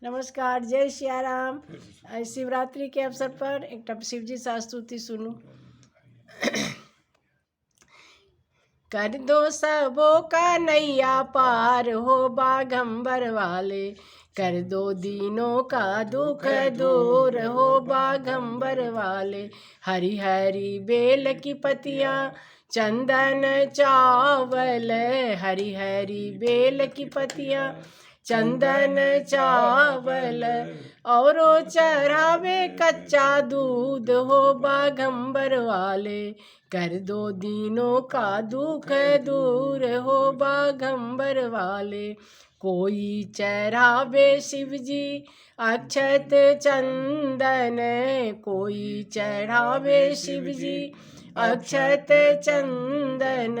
नमस्कार, जय सियाराम। शिवरात्रि के अवसर पर एक शिव जी स्तुति सुनो। कर दो सबों का नैया पार हो बागंबर वाले, कर दो दीनों का दुख दूर हो बागंबर वाले। हरी हरी बेल की पतियाँ चंदन चावल, हरी हरी बेल की पतियाँ चंदन चावल, औरो चढ़ावे कच्चा दूध हो बागंबर वाले। कर दो दीनों का दुख दूर हो बागंबर वाले। कोई चढ़ावे शिव जी अक्षत चंदन, कोई चढ़ावे शिव जी अक्षत चंदन,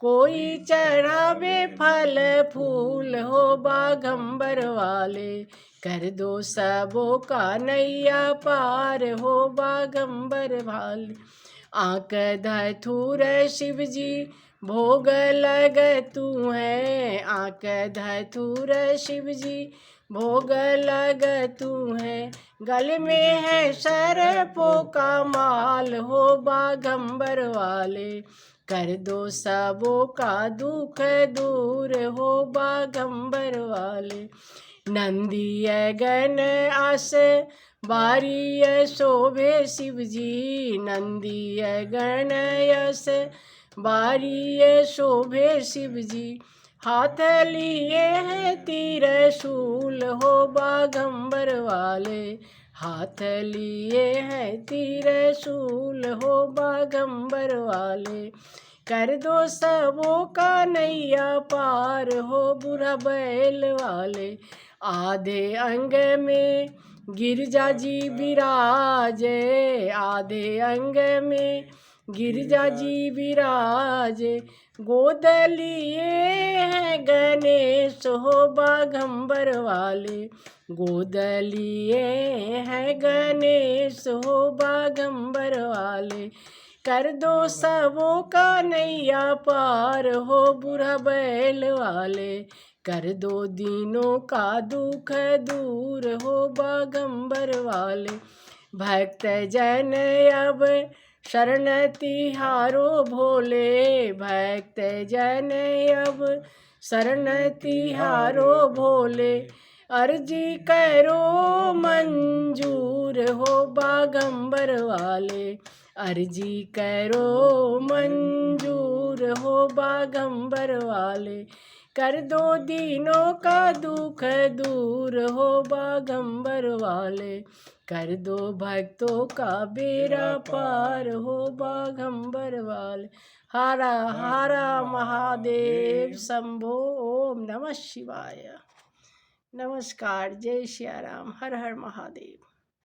कोई चढ़ावे फल फूल हो बागंबर वाले। कर दो सबों का नैया पार हो बागंबर वाले। आंक धतूर शिव जी भोग लग तू है, आंक धतूर शिव जी भोग लग तू है। गले में है सर्पों का माल हो बागंबर वाले। कर दो सबों का दुख दूर हो बागंबर वाले। नंदी गण आस बारी शोभे शिव जी, नंदी गण यस बारी शोभे शिव जी। हाथ लिए हैं त्रिशूल हो बागंबर वाले, हाथ लिए हैं त्रिशूल हो बागंबर वाले। कर दो सबों का नैया पार हो बुरा बैल वाले। आधे अंग में गिरजा जी विराजे, आधे अंग में गिरजा जी विराजे। गोद लिए हैं गणेश हो बागंबर वाले, गोद लिए हैं गणेश हो बागंबर वाले। कर दो सबों का नैया पार हो बुरा बैल वाले। कर दो दीनों का दुख दूर हो बागंबर वाले। भक्त जन अब शरण तिहारो भोले, भक्त जन अब शरण तिहारो भोले। अर्जी करो मंजूर हो बागंबर वाले, अर्जी करो मंजूर हो बागंबर वाले। कर दो दीनों का दुख दूर हो बागंबर वाले। कर दो भक्तों का बेड़ा पार हो बागंबर वाले। हरा हरा महादेव शंभो। ओम नमः शिवाय। नमस्कार, जय सियाराम। हर हर महादेव।